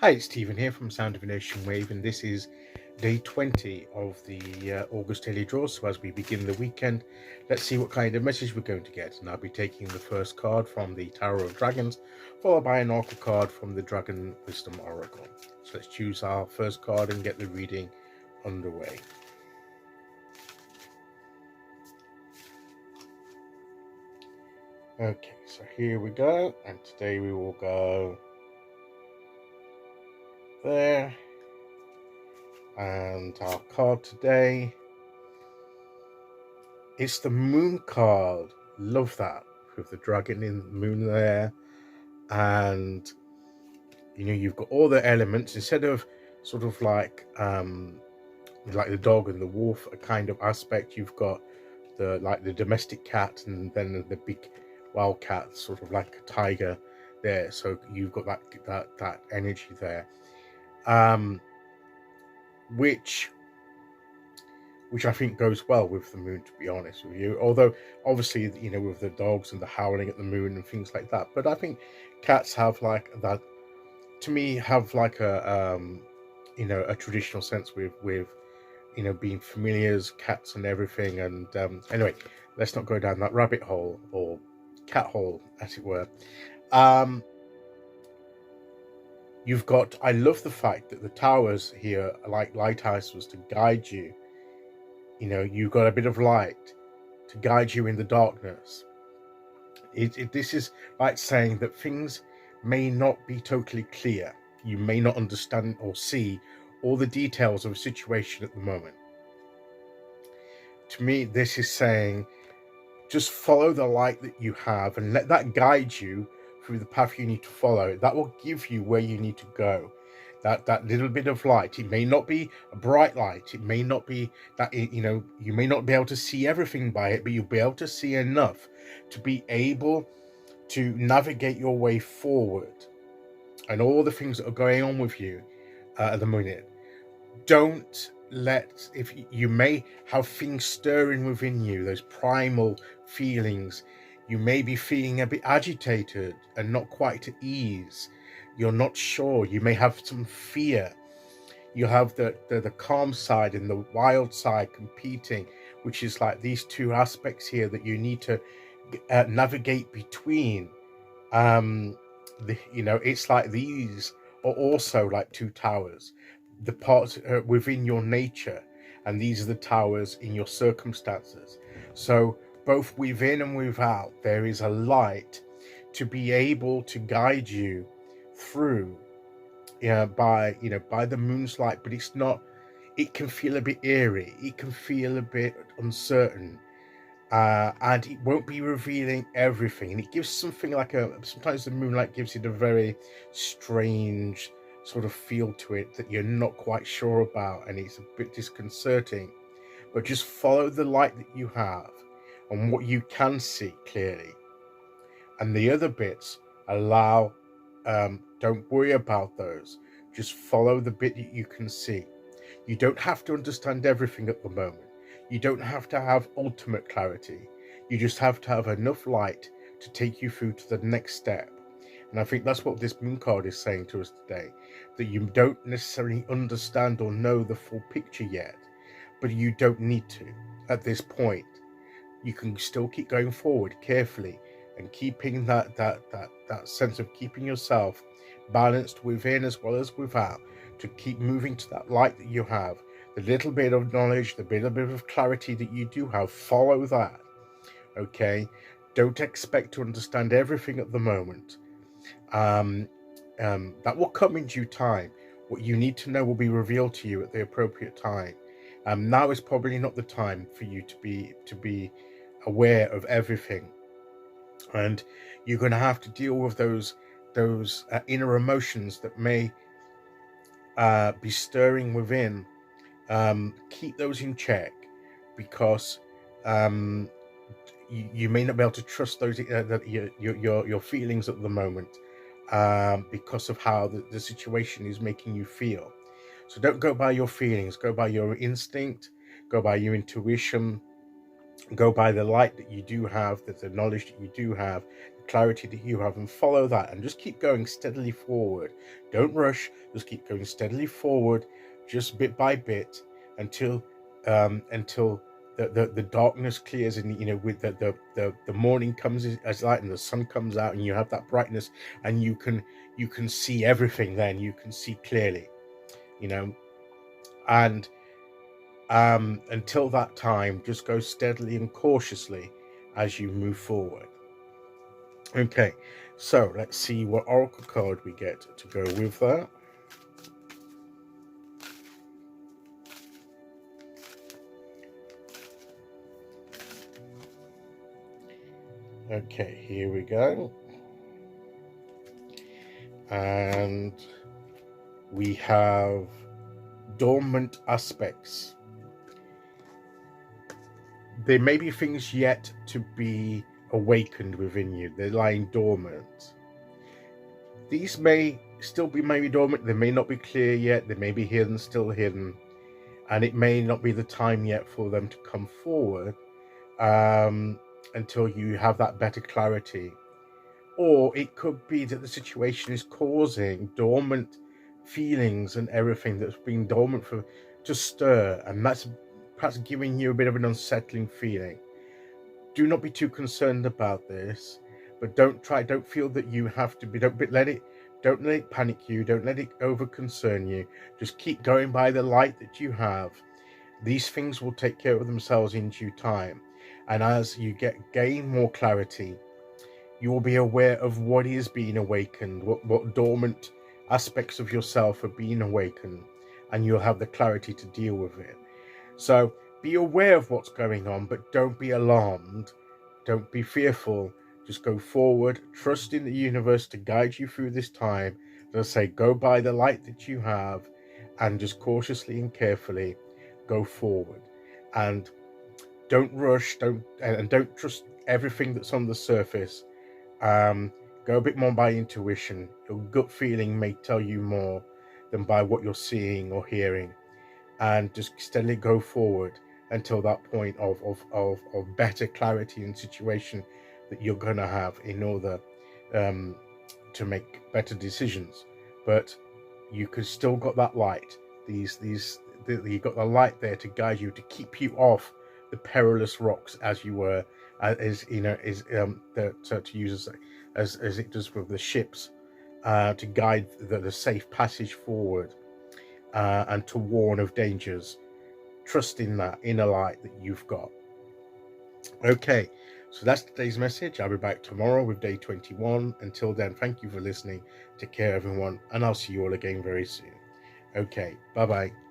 Hi, it's Stephen here from Sound Divination Wave, and this is day 20 of the August Daily Draw. So, as we begin the weekend, let's see what kind of message we're going to get. And I'll be taking the first card from the Tower of Dragons, followed by an Oracle card from the Dragon Wisdom Oracle. So, let's choose our first card and get the reading underway. Okay, so here we go, and today we will go there. And our card today, it's the Moon card. Love that, with the dragon in the moon there. And you've got all the elements instead of sort of like the dog and the wolf a kind of aspect. You've got the domestic cat, and then the big wild cat, sort of like a tiger there. So you've got that energy there, which I think goes well with the moon, to be honest with you. Although, obviously, with the dogs and the howling at the moon and things like that. But I think cats have like that, to me, have like a traditional sense with being familiars, cats and everything. And anyway, let's not go down that rabbit hole, or cat hole, as it were. You've got, I love the fact that the towers here are like lighthouses to guide you. You've got a bit of light to guide you in the darkness. This is like saying that things may not be totally clear. You may not understand or see all the details of a situation at the moment. To me, this is saying just follow the light that you have and let that guide you through the path you need to follow. That will give you where you need to go. That little bit of light. It may not be a bright light. It may not be that, you may not be able to see everything by it, but you'll be able to see enough to be able to navigate your way forward and all the things that are going on with you at the minute. Don't let, if you may have things stirring within you, those primal feelings. You may be feeling a bit agitated and not quite at ease. You're not sure. You may have some fear. You have the calm side and the wild side competing, which is like these two aspects here that you need to navigate between. It's like these are also like two towers, the parts within your nature, and these are the towers in your circumstances. So both within and without, there is a light to be able to guide you through by the moon's light. But it's not, it can feel a bit eerie, it can feel a bit uncertain, and it won't be revealing everything. And it gives something like sometimes the moonlight gives it a very strange sort of feel to it that you're not quite sure about, and it's a bit disconcerting. But just follow the light that you have and what you can see clearly, and the other bits don't worry about those. Just follow the bit that you can see. You don't have to understand everything at the moment. You don't have to have ultimate clarity. You just have to have enough light to take you through to the next step. And I think that's what this moon card is saying to us today, that you don't necessarily understand or know the full picture yet, but you don't need to at this point. You can still keep going forward carefully and keeping that sense of keeping yourself balanced within as well as without, to keep moving to that light that you have, the little bit of knowledge, the little bit of clarity that you do have. Follow that. Okay, don't expect to understand everything at the moment. That will come in due time. What you need to know will be revealed to you at the appropriate time. Now is probably not the time for you to be aware of everything, and you're going to have to deal with those inner emotions that may be stirring within. Keep those in check, because you may not be able to trust those your feelings at the moment, because of how the situation is making you feel. So don't go by your feelings, go by your instinct, go by your intuition, Go by the light that you do have, the knowledge that you do have, the clarity that you have, and follow that, and just keep going steadily forward. Don't rush. Just keep going steadily forward, just bit by bit, until the darkness clears, and with the morning comes as light, and the sun comes out, and you have that brightness, and you can see everything. Then you can see clearly, and until that time, just go steadily and cautiously as you move forward. Okay, so let's see what oracle card we get to go with that. Okay, here we go. And we have dormant aspects. There may be things yet to be awakened within you. They're lying dormant. These may still be maybe dormant. They may not be clear yet. They may be hidden, still hidden. And it may not be the time yet for them to come forward until you have that better clarity. Or it could be that the situation is causing dormant feelings and everything that's been dormant to stir, and that's perhaps giving you a bit of an unsettling feeling. Do not be too concerned about this, but don't feel that you have to be. Don't let it panic you. Don't let it over concern you. Just keep going by the light that you have. These things will take care of themselves in due time, and as you gain more clarity, you will be aware of what is being awakened, what dormant aspects of yourself are being awakened, and you'll have the clarity to deal with it. So be aware of what's going on, but don't be alarmed. Don't be fearful. Just go forward. Trust in the universe to guide you through this time. As I say, go by the light that you have, and just cautiously and carefully go forward. And don't rush. Don't trust everything that's on the surface. Go a bit more by intuition. Your gut feeling may tell you more than by what you're seeing or hearing, and just steadily go forward until that point of better clarity and situation that you're going to have in order to make better decisions. But you could still got that light. You got the light there to guide you, to keep you off the perilous rocks, as you were, to use as it does with the ships, to guide the safe passage forward, and to warn of dangers. Trust in that inner light that you've got. Okay, so that's today's message. I'll be back tomorrow with day 21. Until then, thank you for listening. Take care, everyone, and I'll see you all again very soon. Okay, bye-bye.